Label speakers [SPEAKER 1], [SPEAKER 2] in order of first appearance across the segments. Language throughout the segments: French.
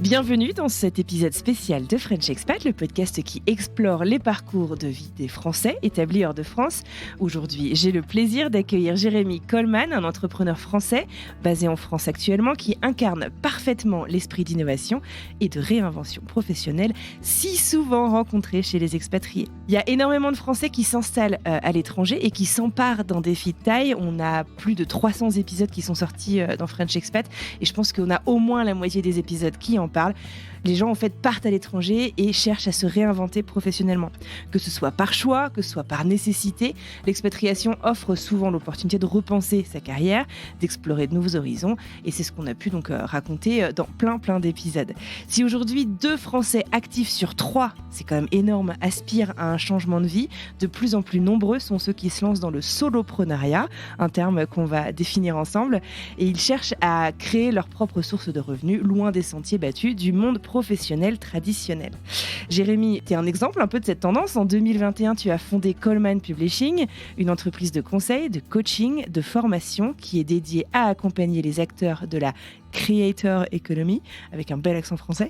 [SPEAKER 1] Bienvenue dans cet épisode spécial de French Expat, le podcast qui explore les parcours de vie des Français établis hors de France. Aujourd'hui, j'ai le plaisir d'accueillir Jérémy Coleman, un entrepreneur français basé en France actuellement qui incarne parfaitement l'esprit d'innovation et de réinvention professionnelle si souvent rencontré chez les expatriés. Il y a énormément de Français qui s'installent à l'étranger et qui s'emparent d'un défi de taille. On a plus de 300 épisodes qui sont sortis dans French Expat et je pense qu'on a au moins la moitié des épisodes qui en parlent. Les gens en fait partent à l'étranger et cherchent à se réinventer professionnellement. Que ce soit par choix, que ce soit par nécessité, l'expatriation offre souvent l'opportunité de repenser sa carrière, d'explorer de nouveaux horizons et c'est ce qu'on a pu donc raconter dans plein d'épisodes. Si aujourd'hui 2 Français actifs sur 3, c'est quand même énorme, aspirent à un changement de vie, de plus en plus nombreux sont ceux qui se lancent dans le soloprenariat, un terme qu'on va définir ensemble, et ils cherchent à créer leur propre source de revenus loin des sentiers battus du monde professionnel traditionnel. Jérémy, tu es un exemple un peu de cette tendance. En 2021, tu as fondé Coleman Publishing, une entreprise de conseil, de coaching, de formation qui est dédiée à accompagner les acteurs de la Creator Economy, avec un bel accent français,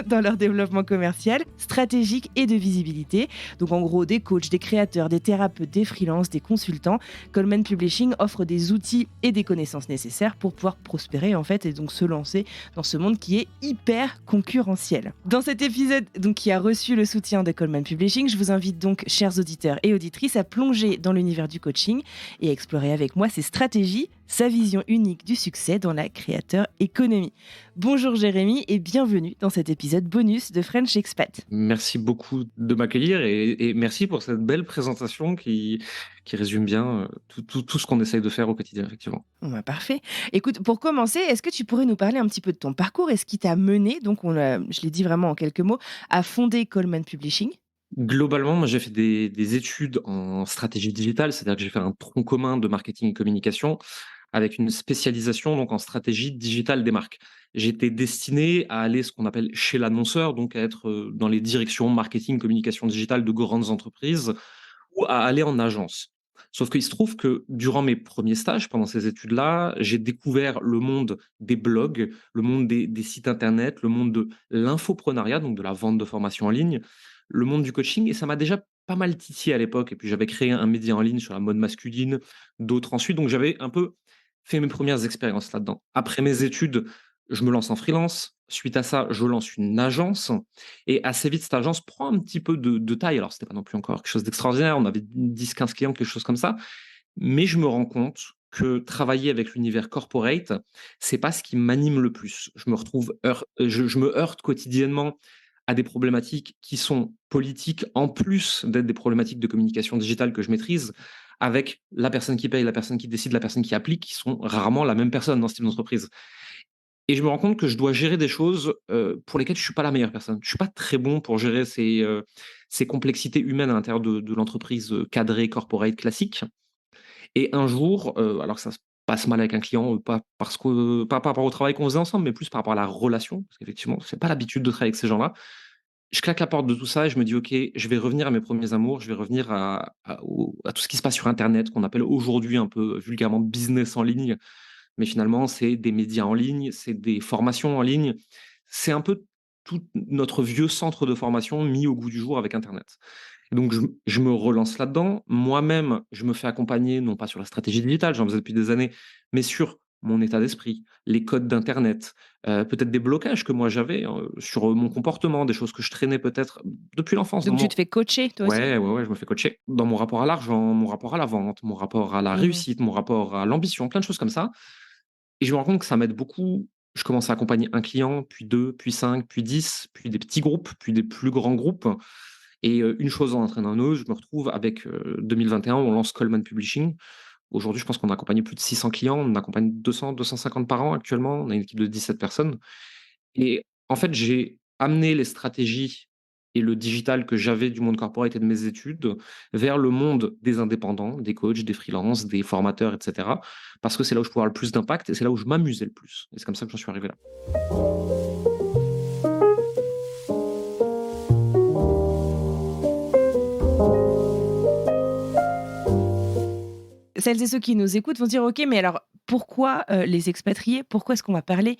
[SPEAKER 1] dans leur développement commercial, stratégique et de visibilité. Donc en gros, des coachs, des créateurs, des thérapeutes, des freelances, des consultants. Coleman Publishing offre des outils et des connaissances nécessaires pour pouvoir prospérer en fait et donc se lancer dans ce monde qui est hyper concurrentiel. Dans cet épisode donc, qui a reçu le soutien de Coleman Publishing, je vous invite donc, chers auditeurs et auditrices, à plonger dans l'univers du coaching et à explorer avec moi ses stratégies, sa vision unique du succès dans la Creator Economy. Bonjour Jérémy et bienvenue dans cet épisode bonus de French Expat.
[SPEAKER 2] Merci beaucoup de m'accueillir et merci pour cette belle présentation qui résume bien tout ce qu'on essaye de faire au quotidien, effectivement.
[SPEAKER 1] Parfait. Écoute, pour commencer, est-ce que tu pourrais nous parler un petit peu de ton parcours et ce qui t'a mené, donc je l'ai dit vraiment en quelques mots, à fonder Coleman Publishing?
[SPEAKER 2] Globalement, moi, j'ai fait des études en stratégie digitale, c'est-à-dire que j'ai fait un tronc commun de marketing et communication avec une spécialisation donc en stratégie digitale des marques. J'étais destiné à aller ce qu'on appelle chez l'annonceur, donc à être dans les directions marketing, communication digitale de grandes entreprises ou à aller en agence. Sauf qu'il se trouve que durant mes premiers stages, pendant ces études-là, j'ai découvert le monde des blogs, le monde des sites internet, le monde de l'infoprenariat, donc de la vente de formation en ligne, le monde du coaching, et ça m'a déjà pas mal titillé à l'époque. Et puis j'avais créé un média en ligne sur la mode masculine, d'autres ensuite, donc j'avais un peu fait mes premières expériences là-dedans. Après mes études, je me lance en freelance. Suite à ça, je lance une agence et assez vite, cette agence prend un petit peu de taille. Alors, c'était pas non plus encore quelque chose d'extraordinaire. On avait 10-15 clients, quelque chose comme ça. Mais je me rends compte que travailler avec l'univers corporate, c'est pas ce qui m'anime le plus. Je me heurte quotidiennement à des problématiques qui sont politiques, en plus d'être des problématiques de communication digitale que je maîtrise, avec la personne qui paye, la personne qui décide, la personne qui applique, qui sont rarement la même personne dans ce type d'entreprise. Et je me rends compte que je dois gérer des choses, pour lesquelles je suis pas la meilleure personne. Je suis pas très bon pour gérer ces complexités humaines à l'intérieur de l'entreprise, cadrée, corporate, classique. Et un jour, alors que ça se passe mal avec un client, pas par rapport au travail qu'on faisait ensemble, mais plus par rapport à la relation, parce qu'effectivement, c'est pas l'habitude de travailler avec ces gens-là. Je claque la porte de tout ça et je me dis: «OK, je vais revenir à mes premiers amours, je vais revenir à tout ce qui se passe sur internet», qu'on appelle aujourd'hui un peu vulgairement business en ligne. Mais finalement, c'est des médias en ligne, c'est des formations en ligne. C'est un peu tout notre vieux centre de formation mis au goût du jour avec internet. Et donc je me relance là-dedans. Moi-même, je me fais accompagner, non pas sur la stratégie digitale, j'en faisais depuis des années, mais sur mon état d'esprit, les codes d'internet, peut-être des blocages que moi j'avais, sur, mon comportement, des choses que je traînais peut-être depuis l'enfance dans
[SPEAKER 1] Donc tu
[SPEAKER 2] mon
[SPEAKER 1] te fais coacher toi aussi?
[SPEAKER 2] ouais, je me fais coacher dans mon rapport à l'argent, mon rapport à la vente, mon rapport à la
[SPEAKER 1] Mmh.
[SPEAKER 2] réussite, mon rapport à l'ambition, plein de choses comme ça. Et je me rends compte que ça m'aide beaucoup. Je commence à accompagner un client, puis 2, puis 5, puis 10, puis des petits groupes, puis des plus grands groupes. Et une chose en entraîne un autre, je me retrouve avec 2021, on lance Coleman Publishing. Aujourd'hui, je pense qu'on a accompagné plus de 600 clients, on accompagne 200, 250 par an actuellement, on a une équipe de 17 personnes. Et en fait, j'ai amené les stratégies et le digital que j'avais du monde corporate et de mes études vers le monde des indépendants, des coachs, des freelances, des formateurs, et cetera. Parce que c'est là où je pouvais avoir le plus d'impact et c'est là où je m'amusais le plus. Et c'est comme ça que j'en suis arrivé là.
[SPEAKER 1] Celles et ceux qui nous écoutent vont se dire: «OK, mais alors pourquoi les expatriés, pourquoi est-ce qu'on va parler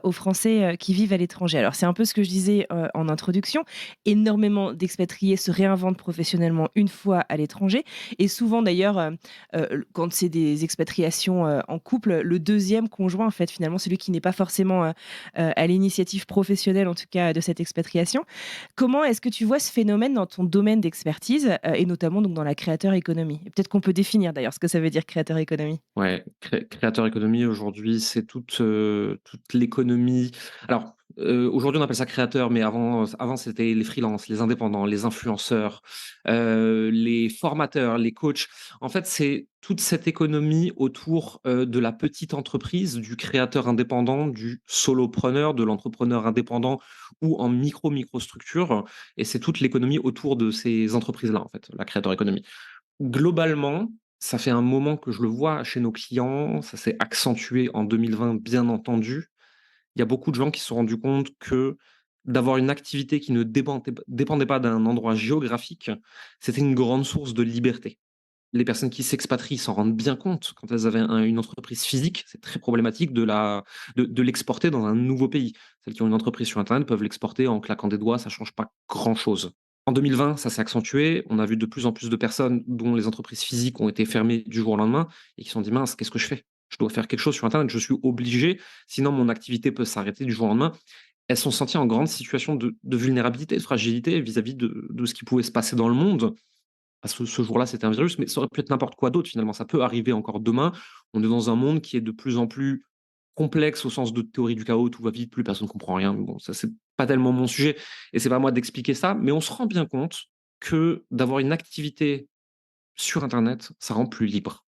[SPEAKER 1] aux Français qui vivent à l'étranger? Alors, c'est un peu ce que je disais en introduction. Énormément d'expatriés se réinventent professionnellement une fois à l'étranger. Et souvent, d'ailleurs, quand c'est des expatriations en couple, le deuxième conjoint, en fait, finalement, celui qui n'est pas forcément à l'initiative professionnelle, en tout cas, de cette expatriation. Comment est-ce que tu vois ce phénomène dans ton domaine d'expertise et notamment donc dans la créateur économie? Et peut-être qu'on peut définir d'ailleurs ce que ça veut dire créateur économie?
[SPEAKER 2] Ouais, créateur économie aujourd'hui, c'est toute l'économie. Alors, aujourd'hui, on appelle ça créateur, mais avant, c'était les freelances, les indépendants, les influenceurs, les formateurs, les coachs. En fait, c'est toute cette économie autour, de la petite entreprise, du créateur indépendant, du solopreneur, de l'entrepreneur indépendant ou en microstructure et c'est toute l'économie autour de ces entreprises-là, en fait, la créateur économie. Globalement, ça fait un moment que je le vois chez nos clients, ça s'est accentué en 2020 bien entendu. Il y a beaucoup de gens qui se sont rendus compte que d'avoir une activité qui ne dépendait pas d'un endroit géographique, c'était une grande source de liberté. Les personnes qui s'expatrient s'en rendent bien compte quand elles avaient une entreprise physique, c'est très problématique de l'exporter dans un nouveau pays. Celles qui ont une entreprise sur internet peuvent l'exporter en claquant des doigts, ça change pas grand-chose. En 2020, ça s'est accentué. On a vu de plus en plus de personnes dont les entreprises physiques ont été fermées du jour au lendemain et qui se sont dit: «Mince, qu'est-ce que je fais? Je dois faire quelque chose sur internet, je suis obligé, sinon mon activité peut s'arrêter du jour au lendemain». Elles se sont senties en grande situation de vulnérabilité, de fragilité vis-à-vis de ce qui pouvait se passer dans le monde. Parce que ce jour-là, c'était un virus, mais ça aurait pu être n'importe quoi d'autre finalement. Ça peut arriver encore demain. On est dans un monde qui est de plus en plus complexe au sens de théorie du chaos, tout va vite, plus personne ne comprend rien. Mais bon, ça, c'est pas tellement mon sujet et c'est pas à moi d'expliquer ça, mais on se rend bien compte que d'avoir une activité sur internet, ça rend plus libre.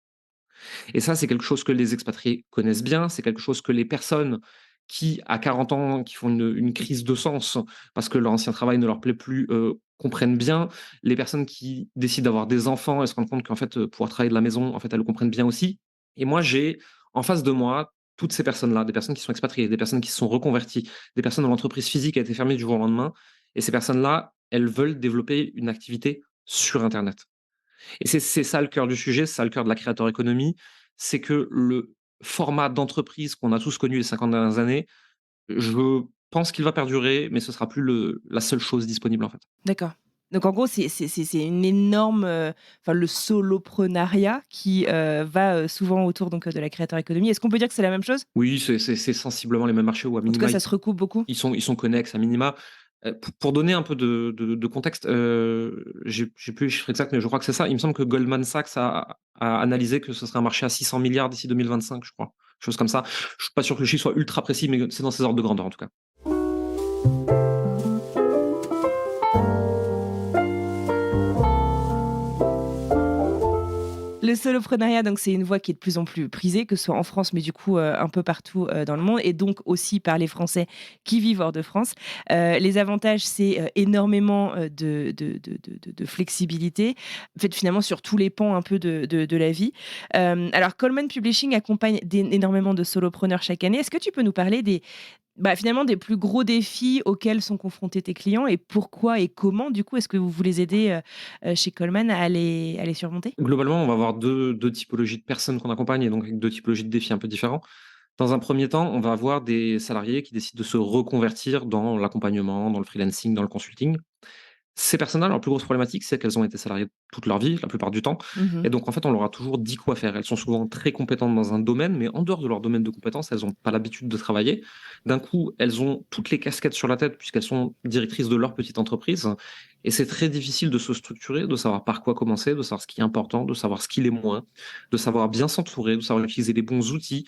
[SPEAKER 2] Et ça, c'est quelque chose que les expatriés connaissent bien. C'est quelque chose que les personnes qui, à 40 ans, qui font une crise de sens parce que leur ancien travail ne leur plaît plus, comprennent bien. Les personnes qui décident d'avoir des enfants, elles se rendent compte qu'en fait, pouvoir travailler de la maison, en fait, elles le comprennent bien aussi. Et moi, j'ai en face de moi toutes ces personnes-là, des personnes qui sont expatriées, des personnes qui se sont reconverties, des personnes dont l'entreprise physique a été fermée du jour au lendemain. Et ces personnes-là, elles veulent développer une activité sur internet. Et c'est ça le cœur du sujet, c'est ça le cœur de la créateur économie, c'est que le format d'entreprise qu'on a tous connu les 50 dernières années, je pense qu'il va perdurer, mais ce sera plus la seule chose disponible, en fait.
[SPEAKER 1] D'accord. Donc en gros, c'est une énorme, enfin le soloprenariat qui, va, souvent autour donc, de la créateur économie. Est-ce qu'on peut dire que c'est la même chose?
[SPEAKER 2] Oui, c'est sensiblement les mêmes marchés ou à
[SPEAKER 1] En tout cas,
[SPEAKER 2] minima,
[SPEAKER 1] ça se recoupe beaucoup?
[SPEAKER 2] ils sont connexes à minima. Pour donner un peu de contexte, j'ai plus les chiffres exacts, mais je crois que c'est ça. Il me semble que Goldman Sachs a analysé que ce serait un marché à 600 milliards d'ici 2025, je crois. Chose comme ça. Je suis pas sûr que le chiffre soit ultra précis, mais c'est dans ces ordres de grandeur, en tout cas.
[SPEAKER 1] Le soloprenariat, donc c'est une voie qui est de plus en plus prisée, que ce soit en France, mais du coup, un peu partout, dans le monde et donc aussi par les Français qui vivent hors de France. Les avantages, c'est, énormément, de flexibilité, en fait, finalement, sur tous les pans un peu de la vie. Alors Coleman Publishing accompagne énormément de solopreneurs chaque année. Est-ce que tu peux nous parler finalement, des plus gros défis auxquels sont confrontés tes clients et pourquoi et comment, du coup, est-ce que vous les aidez, chez Coleman à les surmonter?
[SPEAKER 2] Globalement, on va avoir deux typologies de personnes qu'on accompagne et donc avec 2 typologies de défis un peu différents. Dans un premier temps, on va avoir des salariés qui décident de se reconvertir dans l'accompagnement, dans le freelancing, dans le consulting. Ces personnes-là, leur plus grosse problématique, c'est qu'elles ont été salariées toute leur vie, la plupart du temps.
[SPEAKER 1] Mmh.
[SPEAKER 2] Et donc, en fait, on leur a toujours dit quoi faire. Elles sont souvent très compétentes dans un domaine, mais en dehors de leur domaine de compétences, elles n'ont pas l'habitude de travailler. D'un coup, elles ont toutes les casquettes sur la tête puisqu'elles sont directrices de leur petite entreprise. Et c'est très difficile de se structurer, de savoir par quoi commencer, de savoir ce qui est important, de savoir ce qui l'est moins, de savoir bien s'entourer, de savoir utiliser les bons outils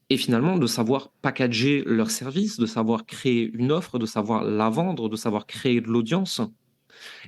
[SPEAKER 2] et finalement de savoir packager leurs services, de savoir créer une offre, de savoir la vendre, de savoir créer de l'audience.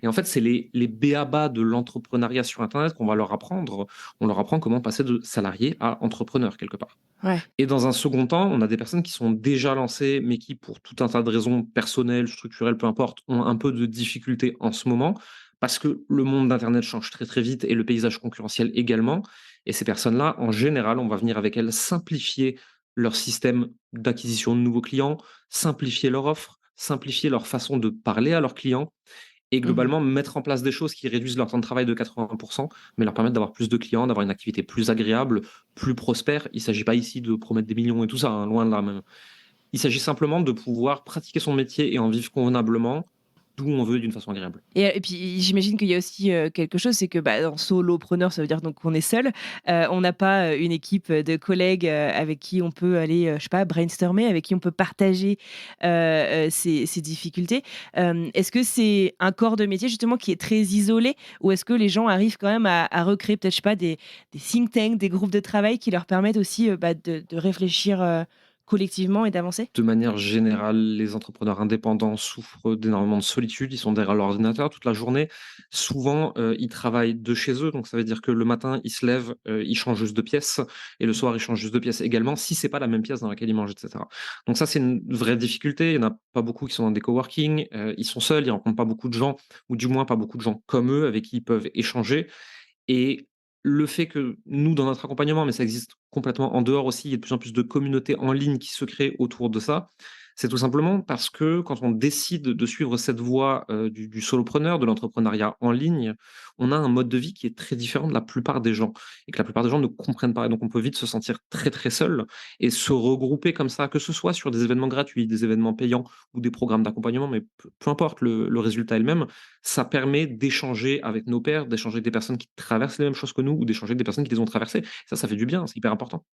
[SPEAKER 2] Et en fait, c'est les b.a-ba de l'entrepreneuriat sur internet qu'on va leur apprendre. On leur apprend comment passer de salarié à entrepreneur quelque part.
[SPEAKER 1] Ouais.
[SPEAKER 2] Et dans un second temps, on a des personnes qui sont déjà lancées, mais qui, pour tout un tas de raisons personnelles, structurelles, peu importe, ont un peu de difficultés en ce moment, parce que le monde d'internet change très très vite et le paysage concurrentiel également. Et ces personnes-là, en général, on va venir avec elles simplifier leur système d'acquisition de nouveaux clients, simplifier leur offre, simplifier leur façon de parler à leurs clients et
[SPEAKER 1] Mmh.
[SPEAKER 2] globalement mettre en place des choses qui réduisent leur temps de travail de 80 mais leur permettent d'avoir plus de clients, d'avoir une activité plus agréable, plus prospère. Il ne s'agit pas ici de promettre des millions et tout ça, hein, loin de là même. Il s'agit simplement de pouvoir pratiquer son métier et en vivre convenablement, d'où on veut, d'une façon agréable.
[SPEAKER 1] Et puis j'imagine qu'il y a aussi, quelque chose, c'est que, bah, en solopreneur, ça veut dire donc qu'on est seul. On n'a pas, une équipe, de collègues, avec qui on peut aller, je sais pas, brainstormer, avec qui on peut partager, ses difficultés. Est-ce que c'est un corps de métier justement qui est très isolé? Ou est-ce que les gens arrivent quand même à recréer peut-être, je sais pas, des think tanks, des groupes de travail qui leur permettent aussi, bah, de réfléchir, collectivement et d'avancer?
[SPEAKER 2] De manière générale, les entrepreneurs indépendants souffrent d'énormément de solitude. Ils sont derrière l'ordinateur toute la journée. Souvent, ils travaillent de chez eux. Donc, ça veut dire que le matin, ils se lèvent, ils changent juste de pièce et le soir, ils changent juste de pièce également, si c'est pas la même pièce dans laquelle ils mangent, et cetera. Donc ça, c'est une vraie difficulté. Il y en a pas beaucoup qui sont dans des coworking. Ils sont seuls, ils rencontrent pas beaucoup de gens ou du moins pas beaucoup de gens comme eux avec qui ils peuvent échanger. Et le fait que nous, dans notre accompagnement, mais ça existe complètement en dehors aussi, il y a de plus en plus de communautés en ligne qui se créent autour de ça. C'est tout simplement parce que quand on décide de suivre cette voie du solopreneur, de l'entrepreneuriat en ligne, on a un mode de vie qui est très différent de la plupart des gens et que la plupart des gens ne comprennent pas. Et donc on peut vite se sentir très très seul et se regrouper comme ça, que ce soit sur des événements gratuits, des événements payants ou des programmes d'accompagnement, mais peu importe le résultat est le même, ça permet d'échanger avec nos pairs, d'échanger avec des personnes qui traversent les mêmes choses que nous ou d'échanger avec des personnes qui les ont traversées. Ça fait du bien, c'est hyper important.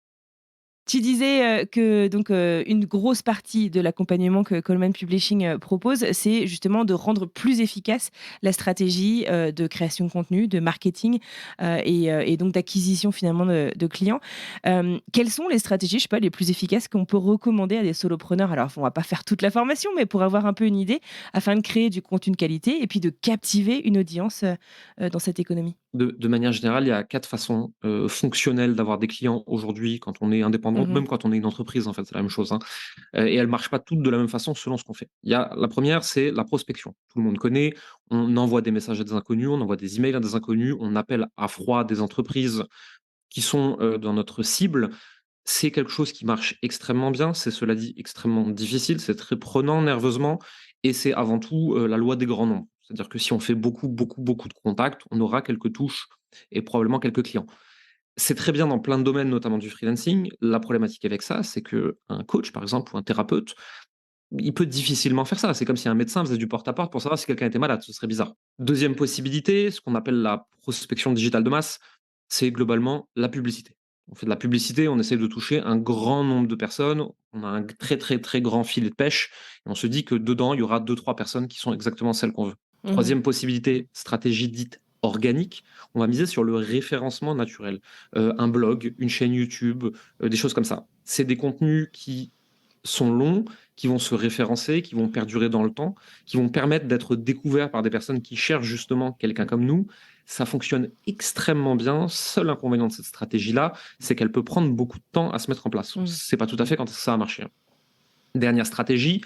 [SPEAKER 1] Tu disais, que donc, une grosse partie de l'accompagnement que Coleman Publishing, propose, c'est justement de rendre plus efficace la stratégie, de création de contenu, de marketing, et donc d'acquisition finalement de clients. Quelles sont les stratégies, je sais pas, les plus efficaces qu'on peut recommander à des solopreneurs? Alors, on va pas faire toute la formation, mais pour avoir un peu une idée, afin de créer du contenu de qualité et puis de captiver une audience, dans cette économie?
[SPEAKER 2] De manière générale, il y a 4 façons, fonctionnelles d'avoir des clients aujourd'hui quand on est indépendant,
[SPEAKER 1] Mmh.
[SPEAKER 2] même quand on est une entreprise, en fait, c'est la même chose, hein. Et elles marchent pas toutes de la même façon selon ce qu'on fait. Il y a la première, c'est la prospection. Tout le monde connaît, on envoie des messages à des inconnus, on envoie des emails à des inconnus, on appelle à froid des entreprises qui sont, dans notre cible. C'est quelque chose qui marche extrêmement bien, c'est cela dit extrêmement difficile, c'est très prenant nerveusement et c'est avant tout, la loi des grands nombres. C'est-à-dire que si on fait beaucoup, beaucoup, beaucoup de contacts, on aura quelques touches et probablement quelques clients. C'est très bien dans plein de domaines, notamment du freelancing. La problématique avec ça, c'est qu'un coach, par exemple, ou un thérapeute, il peut difficilement faire ça. C'est comme si un médecin faisait du porte-à-porte pour savoir si quelqu'un était malade, ce serait bizarre. Deuxième possibilité, ce qu'on appelle la prospection digitale de masse, c'est globalement la publicité. On fait de la publicité, on essaie de toucher un grand nombre de personnes, on a un très, très, très grand filet de pêche et on se dit que dedans, il y aura deux trois personnes qui sont exactement celles qu'on veut.
[SPEAKER 1] Mmh.
[SPEAKER 2] Troisième possibilité, stratégie dite organique, on va miser sur le référencement naturel. Un blog, une chaîne YouTube, des choses comme ça. C'est des contenus qui sont longs, qui vont se référencer, qui vont perdurer dans le temps, qui vont permettre d'être découverts par des personnes qui cherchent justement quelqu'un comme nous. Ça fonctionne extrêmement bien. Seul inconvénient de cette stratégie-là, c'est qu'elle peut prendre beaucoup de temps à se mettre en place.
[SPEAKER 1] Mmh.
[SPEAKER 2] C'est pas tout à fait quand ça a marché, hein. Dernière stratégie,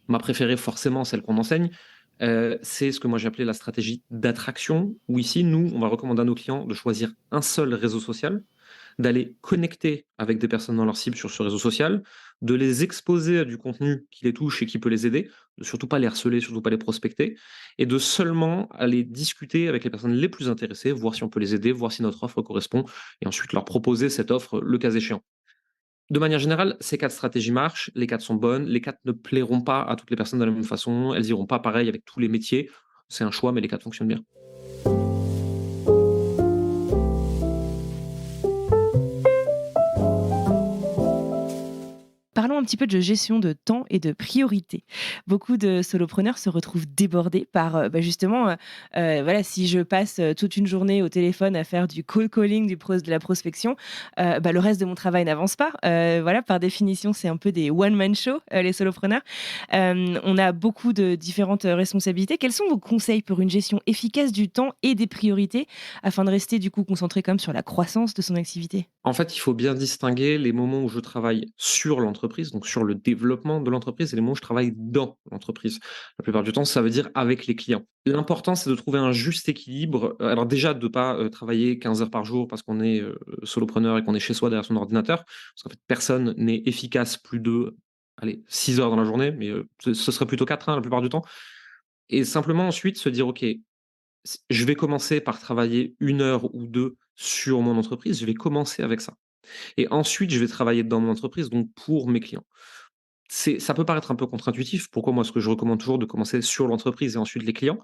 [SPEAKER 2] ma préférée forcément, celle qu'on enseigne, c'est ce que moi j'ai appelé la stratégie d'attraction, où ici, nous, on va recommander à nos clients de choisir un seul réseau social, d'aller connecter avec des personnes dans leur cible sur ce réseau social, de les exposer à du contenu qui les touche et qui peut les aider, de surtout pas les harceler, surtout pas les prospecter, et de seulement aller discuter avec les personnes les plus intéressées, voir si on peut les aider, voir si notre offre correspond, et ensuite leur proposer cette offre le cas échéant. De manière générale, ces 4 stratégies marchent, les 4 sont bonnes, les 4 ne plairont pas à toutes les personnes de la même façon, elles iront pas pareil avec tous les métiers. C'est un choix, mais les 4 fonctionnent bien.
[SPEAKER 1] Parlons un petit peu de gestion de temps et de priorité. Beaucoup de solopreneurs se retrouvent débordés par, bah, justement, voilà, si je passe, toute une journée au téléphone à faire du cold calling, de la prospection, bah, le reste de mon travail n'avance pas. Voilà, par définition, c'est un peu des one man show, les solopreneurs. On a beaucoup de différentes, responsabilités. Quels sont vos conseils pour une gestion efficace du temps et des priorités afin de rester, du coup, concentré quand même sur la croissance de son activité?
[SPEAKER 2] En fait, il faut bien distinguer les moments où je travaille sur l'entreprise, donc sur le développement de l'entreprise, et les moments où je travaille dans l'entreprise. La plupart du temps, ça veut dire avec les clients. L'important, c'est de trouver un juste équilibre. Alors déjà, de ne pas travailler 15 heures par jour parce qu'on est solopreneur et qu'on est chez soi derrière son ordinateur, parce qu'en fait, personne n'est efficace plus de allez, 6 heures dans la journée, mais ce serait plutôt 4 hein, la plupart du temps. et simplement ensuite se dire: «OK, je vais commencer par travailler 1 heure ou 2 sur mon entreprise, je vais commencer avec ça et ensuite je vais travailler dans mon entreprise, donc pour mes clients». Ça peut paraître un peu contre-intuitif. Pourquoi moi, ce que je recommande toujours de commencer sur l'entreprise et ensuite les clients?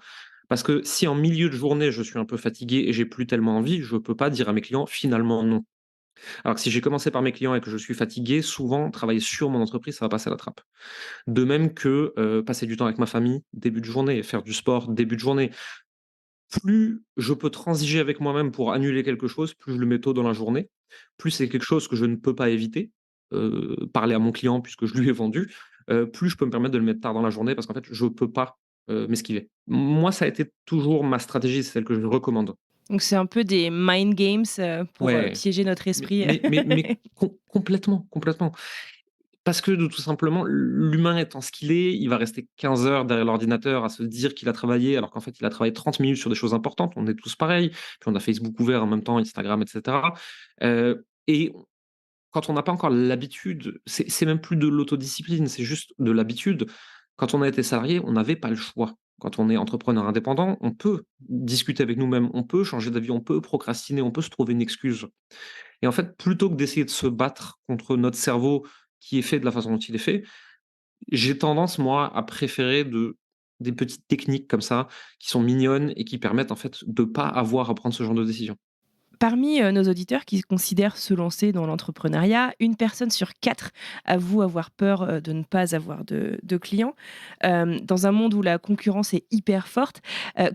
[SPEAKER 2] Parce que si en milieu de journée, je suis un peu fatigué et j'ai plus tellement envie, je peux pas dire à mes clients: «Finalement non». Alors que si j'ai commencé par mes clients et que je suis fatigué, souvent travailler sur mon entreprise, ça va passer à la trappe. De même que, passer du temps avec ma famille, début de journée, faire du sport, début de journée. Plus je peux transiger avec moi-même pour annuler quelque chose, plus je le mets tôt dans la journée, plus c'est quelque chose que je ne peux pas éviter, parler à mon client puisque je lui ai vendu, plus je peux me permettre de le mettre tard dans la journée parce qu'en fait, je peux pas, m'esquiver. Moi, ça a été toujours ma stratégie, c'est celle que je recommande.
[SPEAKER 1] Donc c'est un peu des mind games, pour,
[SPEAKER 2] Ouais,
[SPEAKER 1] piéger notre
[SPEAKER 2] mais
[SPEAKER 1] esprit.
[SPEAKER 2] mais mais mais complètement, complètement. Parce que de tout simplement, l'humain étant ce qu'il est, il va rester 15 heures derrière l'ordinateur à se dire qu'il a travaillé, alors qu'en fait, il a travaillé 30 minutes sur des choses importantes. On est tous pareils. Puis on a Facebook ouvert en même temps, Instagram, et cetera. Et quand on n'a pas encore l'habitude, c'est même plus de l'autodiscipline, c'est juste de l'habitude. Quand on a été salarié, on n'avait pas le choix. Quand on est entrepreneur indépendant, on peut discuter avec nous-mêmes, on peut changer d'avis, on peut procrastiner, on peut se trouver une excuse. Et en fait, plutôt que d'essayer de se battre contre notre cerveau qui est fait de la façon dont il est fait, j'ai tendance, moi, à préférer des petites techniques comme ça, qui sont mignonnes et qui permettent en fait de pas avoir à prendre ce genre de décision.
[SPEAKER 1] Parmi, nos auditeurs qui considèrent se lancer dans l'entrepreneuriat, une personne sur 4 avoue avoir peur, de ne pas avoir de clients. Dans un monde où la concurrence est hyper forte,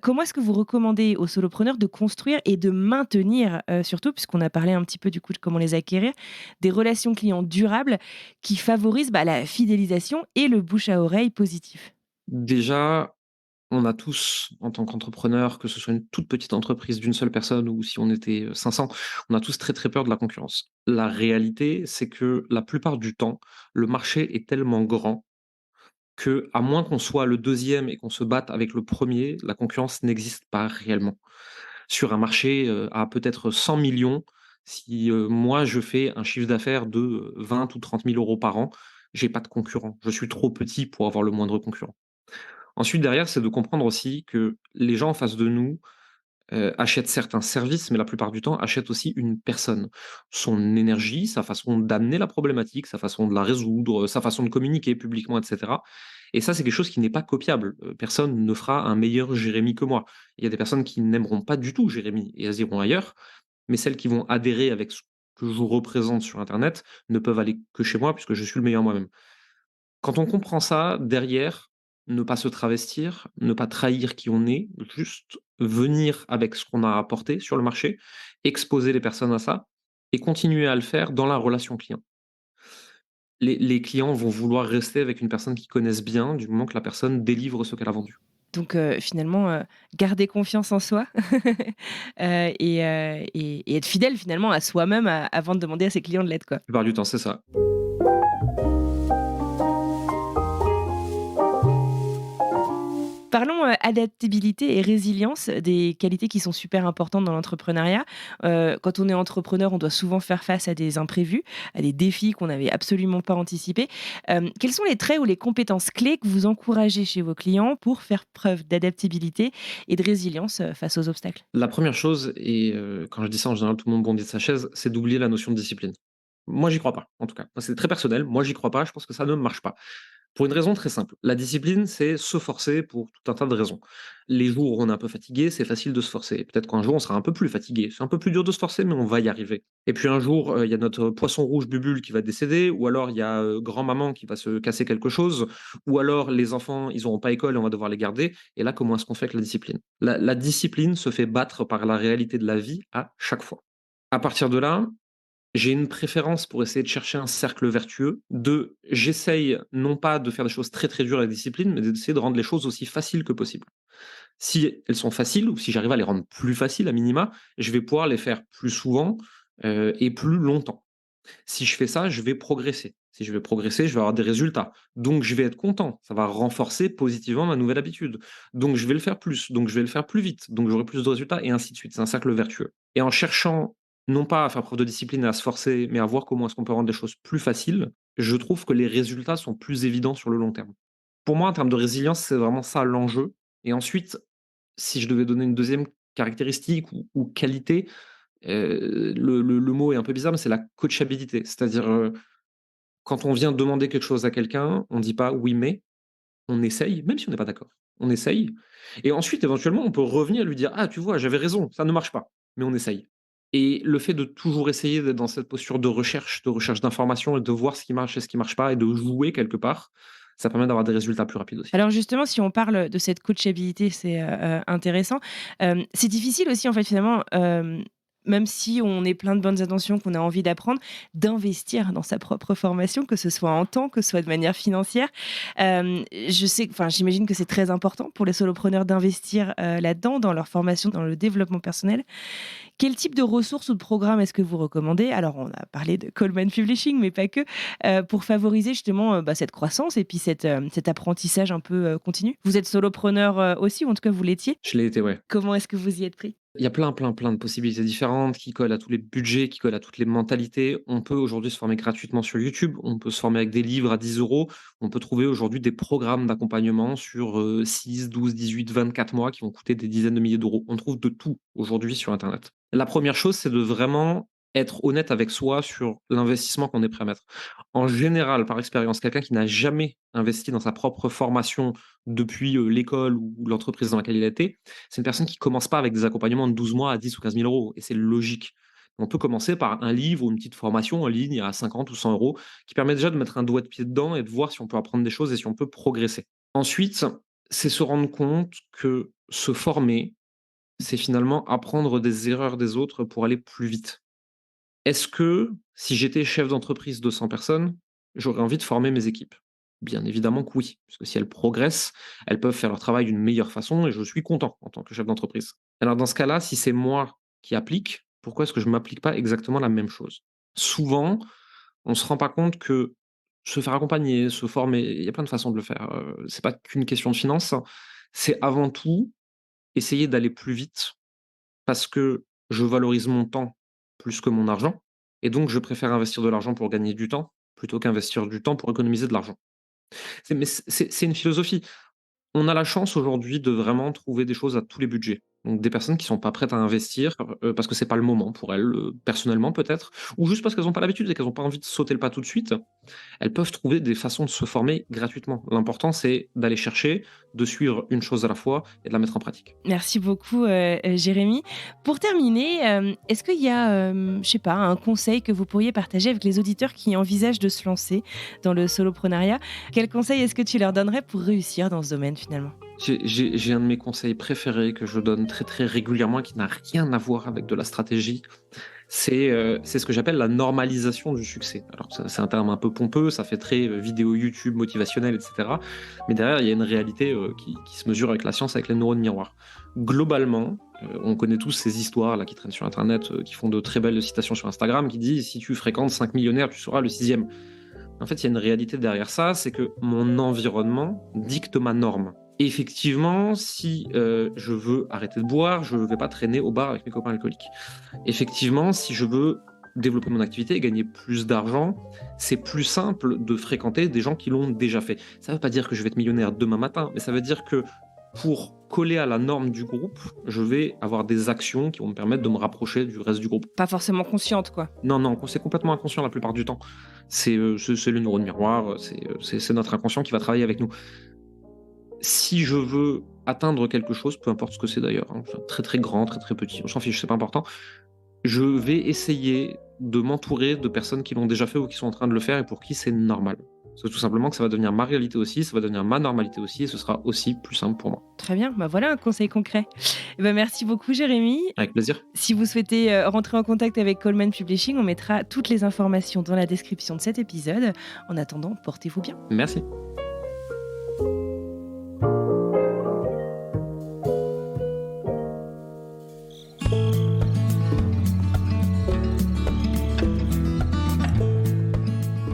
[SPEAKER 1] comment est-ce que vous recommandez aux solopreneurs de construire et de maintenir, surtout puisqu'on a parlé un petit peu du coup de comment les acquérir, des relations clients durables qui favorisent, la fidélisation et le bouche à oreille positif?
[SPEAKER 2] Déjà, on a tous, en tant qu'entrepreneur, que ce soit une toute petite entreprise d'une seule personne ou si on était 500, on a tous très très peur de la concurrence. La réalité, c'est que la plupart du temps, le marché est tellement grand que, à moins qu'on soit le deuxième et qu'on se batte avec le premier, la concurrence n'existe pas réellement. Sur un marché, à peut-être 100 millions, si, moi je fais un chiffre d'affaires de, 20 ou 30 000 € par an, j'ai pas de concurrent. Je suis trop petit pour avoir le moindre concurrent. Ensuite derrière, c'est de comprendre aussi que les gens en face de nous, achètent certes un service, mais la plupart du temps achètent aussi une personne. Son énergie, sa façon d'amener la problématique, sa façon de la résoudre, sa façon de communiquer publiquement, et cetera. Et ça, c'est quelque chose qui n'est pas copiable. Personne ne fera un meilleur Jérémy que moi. Il y a des personnes qui n'aimeront pas du tout Jérémy et elles iront ailleurs, mais celles qui vont adhérer avec ce que je représente sur internet ne peuvent aller que chez moi puisque je suis le meilleur moi-même. Quand on comprend ça, derrière, ne pas se travestir, ne pas trahir qui on est, juste venir avec ce qu'on a apporté sur le marché, exposer les personnes à ça et continuer à le faire dans la relation client. Les clients vont vouloir rester avec une personne qu'ils connaissent bien du moment que la personne délivre ce qu'elle a vendu.
[SPEAKER 1] Donc finalement, garder confiance en soi, et être fidèle finalement à soi-même a avant de demander à ses clients de l'aide, quoi.
[SPEAKER 2] La plupart du temps, c'est ça.
[SPEAKER 1] Parlons, adaptabilité et résilience, des qualités qui sont super importantes dans l'entrepreneuriat. Quand on est entrepreneur, on doit souvent faire face à des imprévus, à des défis qu'on n'avait absolument pas anticipés. Quels sont les traits ou les compétences clés que vous encouragez chez vos clients pour faire preuve d'adaptabilité et de résilience, face aux obstacles?
[SPEAKER 2] La première chose et quand je dis ça, en général, tout le monde bondit de sa chaise, c'est d'oublier la notion de discipline. Moi, j'y crois pas, en tout cas. Moi, c'est très personnel. Moi, j'y crois pas. Je pense que ça ne marche pas. Pour une raison très simple. La discipline, c'est se forcer pour tout un tas de raisons. Les jours où on est un peu fatigué, c'est facile de se forcer. Peut-être qu'un jour, on sera un peu plus fatigué. C'est un peu plus dur de se forcer, mais on va y arriver. Et puis un jour, il y a notre poisson rouge Bubule qui va décéder, ou alors il y a grand-maman qui va se casser quelque chose, ou alors les enfants, ils n'auront pas école et on va devoir les garder. Et là, comment est-ce qu'on fait avec la discipline? La discipline se fait battre par la réalité de la vie à chaque fois. À partir de là, j'ai une préférence pour essayer de chercher un cercle vertueux de j'essaye non pas de faire des choses très, très dures à la discipline, mais d'essayer de rendre les choses aussi faciles que possible. Si elles sont faciles ou si j'arrive à les rendre plus faciles à minima, je vais pouvoir les faire plus souvent, et plus longtemps. Si je fais ça, je vais progresser. Si je vais progresser, je vais avoir des résultats. Donc je vais être content. Ça va renforcer positivement ma nouvelle habitude. Donc je vais le faire plus. Donc je vais le faire plus vite. Donc j'aurai plus de résultats et ainsi de suite. C'est un cercle vertueux. Et en cherchant non pas à faire preuve de discipline et à se forcer, mais à voir comment est-ce qu'on peut rendre les choses plus faciles, je trouve que les résultats sont plus évidents sur le long terme. Pour moi, en termes de résilience, c'est vraiment ça l'enjeu. Et ensuite, si je devais donner une deuxième caractéristique ou qualité, le mot est un peu bizarre, mais c'est la coachabilité. C'est-à-dire, quand on vient demander quelque chose à quelqu'un, on dit pas: «Oui, mais», on essaye, même si on n'est pas d'accord. On essaye et ensuite, éventuellement, on peut revenir et lui dire: «Ah, tu vois, j'avais raison, ça ne marche pas», mais on essaye. Et le fait de toujours essayer d'être dans cette posture de recherche d'informations et de voir ce qui marche et ce qui marche pas et de jouer quelque part, ça permet d'avoir des résultats plus rapides aussi.
[SPEAKER 1] Alors justement, si on parle de cette coachabilité, c'est, intéressant. C'est difficile aussi, en fait, finalement, même si on est plein de bonnes intentions, qu'on a envie d'apprendre, d'investir dans sa propre formation, que ce soit en temps, que ce soit de manière financière. Je sais enfin, j'imagine que c'est très important pour les solopreneurs d'investir, là-dedans, dans leur formation, dans le développement personnel. Quel type de ressources ou de programmes est-ce que vous recommandez? Alors, on a parlé de Coleman Publishing, mais pas que, pour favoriser justement, cette croissance et puis cet apprentissage un peu, continu. Vous êtes solopreneur, aussi, ou en tout cas vous l'étiez.
[SPEAKER 2] Je l'ai été, ouais.
[SPEAKER 1] Comment est-ce que vous y êtes pris?
[SPEAKER 2] Il y a plein de possibilités différentes qui collent à tous les budgets, qui collent à toutes les mentalités. On peut aujourd'hui se former gratuitement sur YouTube, on peut se former avec des livres à 10 €. On peut trouver aujourd'hui des programmes d'accompagnement sur, 6, 12, 18, 24 mois qui vont coûter des dizaines de milliers d'euros. On trouve de tout aujourd'hui sur internet. La première chose, c'est de vraiment être honnête avec soi sur l'investissement qu'on est prêt à mettre. En général, par expérience, quelqu'un qui n'a jamais investi dans sa propre formation depuis, l'école ou l'entreprise dans laquelle il a été, c'est une personne qui commence pas avec des accompagnements de 12 mois à 10 ou 15 000 € et c'est logique. On peut commencer par un livre ou une petite formation en ligne à 50 ou 100 € qui permet déjà de mettre un doigt de pied dedans et de voir si on peut apprendre des choses et si on peut progresser. Ensuite, c'est se rendre compte que se former, c'est finalement apprendre des erreurs des autres pour aller plus vite. Est-ce que, si j'étais chef d'entreprise de 100 personnes, j'aurais envie de former mes équipes? Bien évidemment que oui, parce que si elles progressent, elles peuvent faire leur travail d'une meilleure façon et je suis content en tant que chef d'entreprise. Alors dans ce cas-là, si c'est moi qui applique, pourquoi est-ce que je ne m'applique pas exactement la même chose? Souvent, on ne se rend pas compte que se faire accompagner, se former, il y a plein de façons de le faire. C'est pas qu'une question de finance, c'est avant tout essayer d'aller plus vite parce que je valorise mon temps plus que mon argent et donc je préfère investir de l'argent pour gagner du temps plutôt qu'investir du temps pour économiser de l'argent. C'est une philosophie. On a la chance aujourd'hui de vraiment trouver des choses à tous les budgets. Donc des personnes qui sont pas prêtes à investir, parce que c'est pas le moment pour elles, personnellement peut-être, ou juste parce qu'elles ont pas l'habitude et qu'elles ont pas envie de sauter le pas tout de suite. Elles peuvent trouver des façons de se former gratuitement. L'important, c'est d'aller chercher, de suivre une chose à la fois et de la mettre en pratique.
[SPEAKER 1] Merci beaucoup, Jérémy. Pour terminer, est-ce qu'il y a, je sais pas, un conseil que vous pourriez partager avec les auditeurs qui envisagent de se lancer dans le soloprenariat? Quel conseil est-ce que tu leur donnerais pour réussir dans ce domaine finalement?
[SPEAKER 2] J'ai un de mes conseils préférés que je donne très, très régulièrement et qui n'a rien à voir avec de la stratégie. C'est ce que j'appelle la normalisation du succès. Alors ça, c'est un terme un peu pompeux, ça fait très, vidéo YouTube motivationnelle et cetera. Mais derrière, il y a une réalité, qui se mesure avec la science, avec les neurones miroirs. Globalement, on connaît tous ces histoires-là qui traînent sur internet, qui font de très belles citations sur Instagram, qui dit: «Si tu fréquentes 5 millionnaires, tu seras le 6e». En fait, il y a une réalité derrière ça, c'est que mon environnement dicte ma norme. Et effectivement, si, je veux arrêter de boire, je ne vais pas traîner au bar avec mes copains alcooliques. Effectivement, si je veux développer mon activité et gagner plus d'argent, c'est plus simple de fréquenter des gens qui l'ont déjà fait. Ça ne veut pas dire que je vais être millionnaire demain matin, mais ça veut dire que pour coller à la norme du groupe, je vais avoir des actions qui vont me permettre de me rapprocher du reste du groupe.
[SPEAKER 1] Pas forcément consciente, quoi.
[SPEAKER 2] Non, non, c'est complètement inconscient la plupart du temps. C'est le neurone miroir, c'est notre inconscient qui va travailler avec nous. Si je veux atteindre quelque chose, peu importe ce que c'est d'ailleurs, hein, très, très grand, très, très petit, on s'en fiche, c'est pas important. Je vais essayer de m'entourer de personnes qui l'ont déjà fait ou qui sont en train de le faire et pour qui c'est normal. C'est tout simplement que ça va devenir ma réalité aussi, ça va devenir ma normalité aussi et ce sera aussi plus simple pour moi.
[SPEAKER 1] Très bien, bah voilà un conseil concret. Eh ben, merci beaucoup Jérémy.
[SPEAKER 2] Avec plaisir.
[SPEAKER 1] Si vous souhaitez rentrer en contact avec Coleman Publishing, on mettra toutes les informations dans la description de cet épisode. En attendant, portez-vous bien.
[SPEAKER 2] Merci.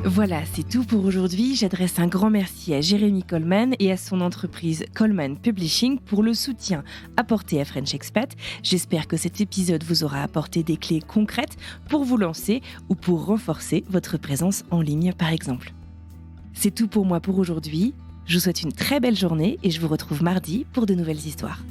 [SPEAKER 1] Voilà, c'est tout pour aujourd'hui. J'adresse un grand merci à Jérémy Coleman et à son entreprise Coleman Publishing pour le soutien apporté à French Expat. J'espère que cet épisode vous aura apporté des clés concrètes pour vous lancer ou pour renforcer votre présence en ligne par exemple. C'est tout pour moi pour aujourd'hui. Je vous souhaite une très belle journée et je vous retrouve mardi pour de nouvelles histoires.